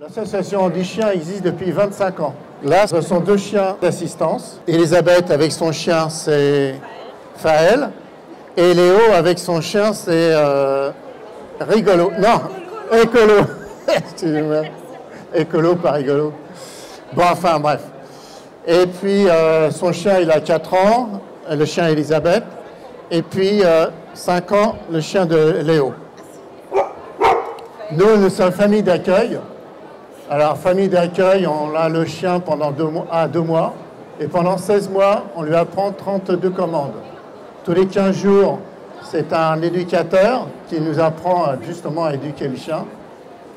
L'association du chien existe depuis 25 ans. Là, ce sont 2 chiens d'assistance. Elisabeth avec son chien, c'est Faël. Et Léo avec son chien, c'est Rigolo. Non, Écolo. Excusez-moi. Écolo, pas rigolo. Bon, enfin, bref. Et puis, son chien, il a 4 ans, le chien Elisabeth. Et puis, 5 ans, le chien de Léo. Nous sommes famille d'accueil. Alors, famille d'accueil, on a le chien pendant 2 mois. Et pendant 16 mois, on lui apprend 32 commandes. Tous les 15 jours, c'est un éducateur qui nous apprend justement à éduquer le chien.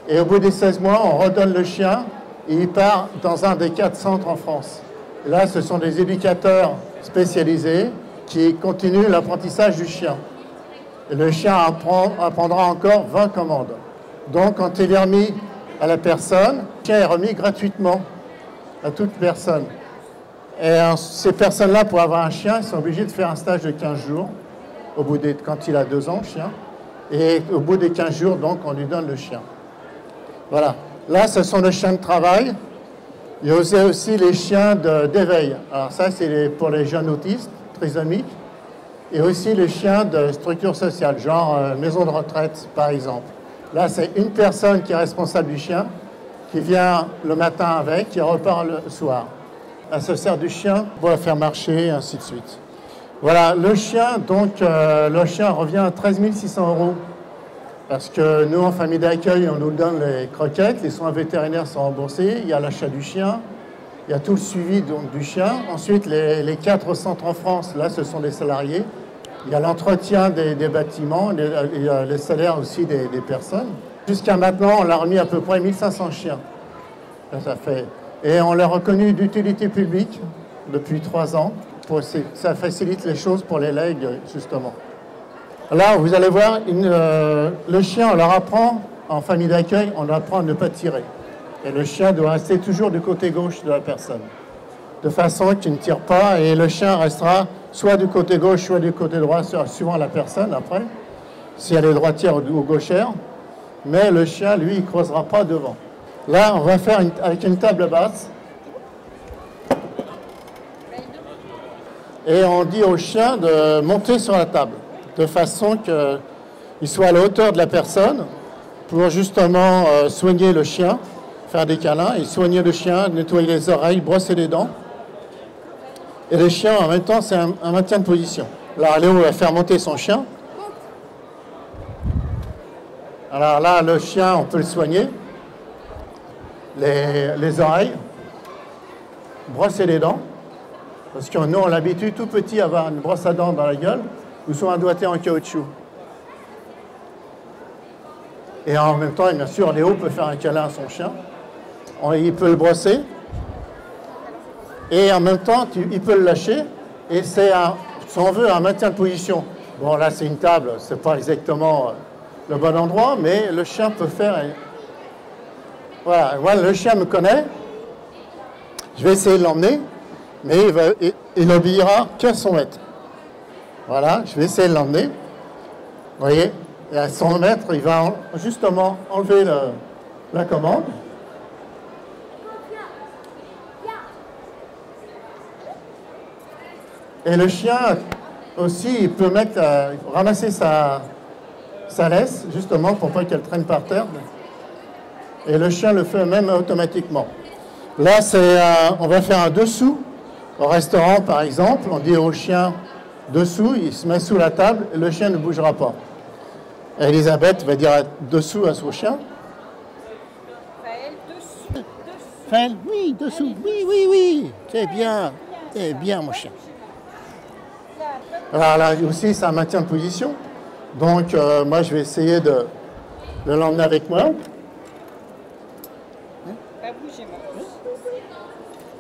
Et au bout des 16 mois, on redonne le chien et il part dans un des 4 centres en France. Et là, ce sont des éducateurs spécialisés qui continuent l'apprentissage du chien. Et le chien apprendra encore 20 commandes. Donc, quand il est remis à la personne, le chien est remis gratuitement à toute personne. Et ces personnes-là, pour avoir un chien, ils sont obligés de faire un stage de 15 jours quand il a 2 ans, le chien. Et au bout des 15 jours, donc, on lui donne le chien. Voilà. Là, ce sont les chiens de travail. Il y a aussi les chiens d'éveil. Alors ça, c'est pour les jeunes autistes, trisomiques. Et aussi les chiens de structure sociale, genre maison de retraite, par exemple. Là, c'est une personne qui est responsable du chien, qui vient le matin avec, qui repart le soir. Elle se sert du chien pour la faire marcher, et ainsi de suite. Voilà, le chien, donc, le chien revient à 13 600 €. Parce que nous, en famille d'accueil, on nous donne les croquettes, les soins vétérinaires sont remboursés, il y a l'achat du chien, il y a tout le suivi donc, du chien. Ensuite, les 4 centres en France, là, ce sont des salariés. Il y a l'entretien des bâtiments, il y a les salaires aussi des personnes. Jusqu'à maintenant, on a remis à peu près 1500 chiens. Ça fait. Et on l'a reconnu d'utilité publique depuis 3 ans. Ça facilite les choses pour les legs, justement. Là, vous allez voir, le chien, on leur apprend, en famille d'accueil, on leur apprend à ne pas tirer. Et le chien doit rester toujours du côté gauche de la personne. De façon qu'il ne tire pas, et le chien restera soit du côté gauche, soit du côté droit, suivant la personne après, si elle est droitière ou gauchère. Mais le chien, lui, il ne croisera pas devant. Là, on va faire avec une table basse. Et on dit au chien de monter sur la table, de façon qu'il soit à la hauteur de la personne pour justement soigner le chien, faire des câlins et soigner le chien, nettoyer les oreilles, brosser les dents. Et le chien, en même temps, c'est un maintien de position. Là, Léo va faire monter son chien. Alors là, le chien, on peut le soigner. Les oreilles, brosser les dents. Parce que nous, on a l'habitude tout petit à avoir une brosse à dents dans la gueule ou soit un doigté en caoutchouc. Et en même temps, bien sûr, Léo peut faire un câlin à son chien. Il peut le brosser. Et en même temps, il peut le lâcher. Et c'est, si on veut, un maintien de position. Bon, là, c'est une table. Ce n'est pas exactement le bon endroit, mais le chien peut faire... Voilà, le chien me connaît. Je vais essayer de l'emmener. Mais il n'obéira qu'à son maître. Voilà, je vais essayer de l'emmener. Vous voyez, et à son maître, il va justement enlever la commande. Et le chien aussi, il peut ramasser sa laisse, justement, pour pas qu'elle traîne par terre. Et le chien le fait même automatiquement. Là, on va faire un dessous. Au restaurant, par exemple, on dit au chien dessous, il se met sous la table et le chien ne bougera pas. Elisabeth va dire dessous à son chien. Faël, dessous. Faël, oui, dessous. Oui. C'est bien, mon chien. Alors là aussi, c'est un maintien de position. Donc, moi, je vais essayer de l'emmener avec moi.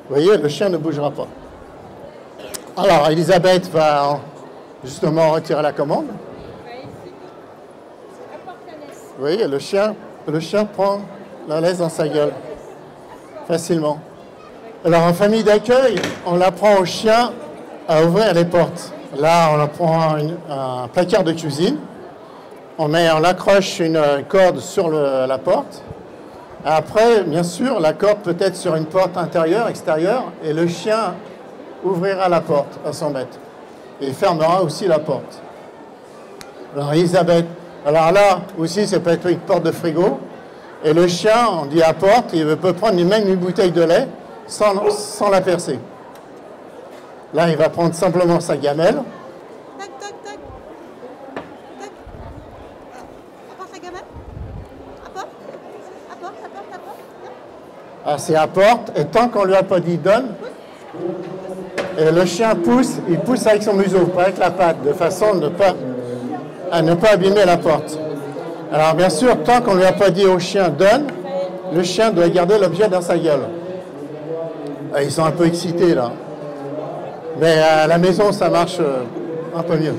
Vous voyez, le chien ne bougera pas. Alors, Elisabeth va justement retirer la commande. Vous voyez, le chien prend la laisse dans sa gueule, facilement. Alors, en famille d'accueil, on apprend au chien à ouvrir les portes. Là, on prend un placard de cuisine. On accroche une corde sur la porte. Après, bien sûr, la corde peut être sur une porte intérieure, extérieure, et le chien ouvrira la porte à son maître. Et il fermera aussi la porte. Alors Elisabeth, alors là aussi, ça peut être une porte de frigo. Et le chien, on dit à porte, il peut prendre même une bouteille de lait sans la percer. Là, il va prendre simplement sa gamelle. Tac, tac, tac. Tac. Apporte la gamelle. Apporte. Apporte, apporte, apporte. Ah, c'est à porte, et tant qu'on lui a pas dit donne, et le chien pousse, il pousse avec son museau, pas avec la patte, de façon à ne pas abîmer la porte. Alors bien sûr, tant qu'on ne lui a pas dit au chien donne, le chien doit garder l'objet dans sa gueule. Ah, ils sont un peu excités là. Mais à la maison, ça marche un peu mieux.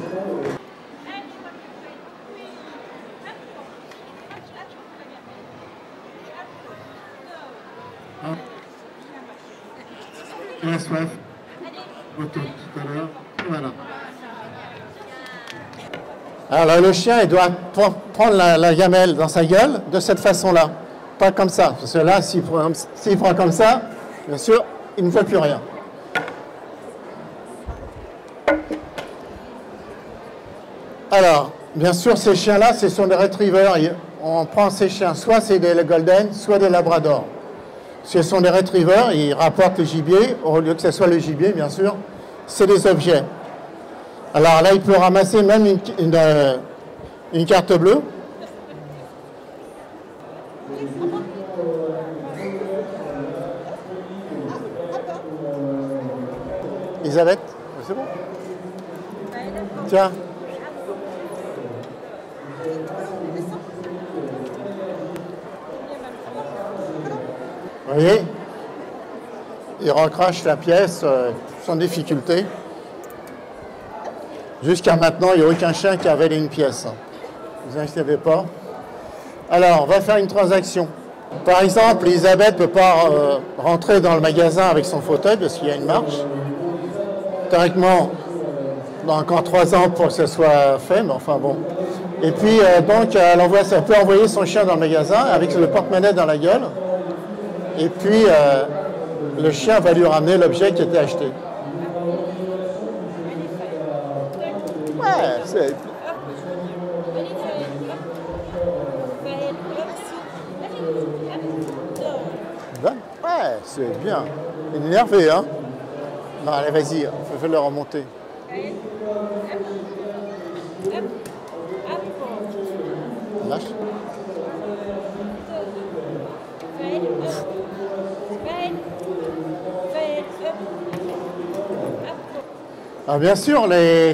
Il a soif. Tout à l'heure. Voilà. Alors le chien, il doit prendre la gamelle dans sa gueule de cette façon-là. Pas comme ça. Parce que là, s'il prend comme ça, bien sûr, il ne voit plus rien. Alors, bien sûr, ces chiens-là, ce sont des retrievers. On prend ces chiens, soit c'est des golden, soit des labradors. Ce sont des retrievers, ils rapportent le gibier, au lieu que ce soit le gibier, bien sûr, c'est des objets. Alors là, il peut ramasser même une carte bleue. Elisabeth, c'est bon? Tiens. Vous voyez, il recrache la pièce sans difficulté. Jusqu'à maintenant, il n'y a aucun chien qui avait une pièce. Ne vous inquiétez pas. Alors, on va faire une transaction. Par exemple, Elisabeth ne peut pas rentrer dans le magasin avec son fauteuil parce qu'il y a une marche. Théoriquement, il y a encore 3 ans pour que ce soit fait, mais enfin bon. Et puis, donc, elle peut envoyer son chien dans le magasin avec le porte-monnaie dans la gueule. Et puis, le chien va lui ramener l'objet qui était acheté. Ouais, c'est... Ouais, c'est bien. Il est énervé, hein? Non, allez, vas-y, fais-le remonter. Lâche. Alors bien sûr,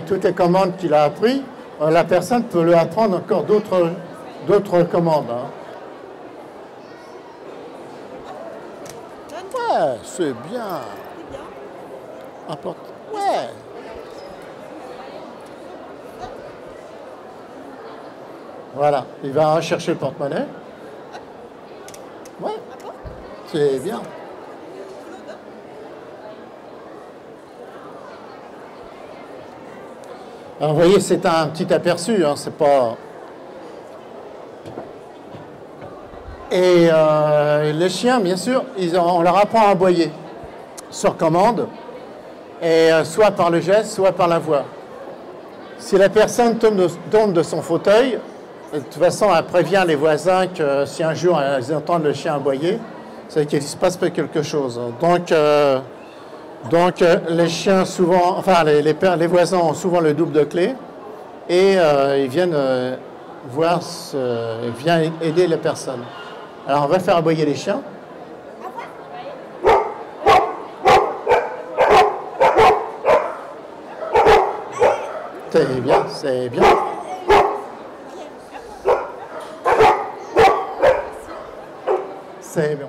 toutes les commandes qu'il a apprises, la personne peut lui apprendre encore d'autres commandes. Hein. Ouais, c'est bien. Apporte. Ouais. Voilà, il va chercher le porte-monnaie. Ouais, c'est bien. Alors, vous voyez, c'est un petit aperçu, hein, c'est pas... Et les chiens, bien sûr, on leur apprend à aboyer sur commande, et soit par le geste, soit par la voix. Si la personne tombe de son fauteuil, de toute façon, elle prévient les voisins que si un jour ils entendent le chien aboyer, c'est qu'il se passe quelque chose. Donc les chiens souvent, enfin les voisins ont souvent le double de clé et ils viennent viennent aider les personnes. Alors on va faire aboyer les chiens. C'est bien, c'est bien. C'est bien.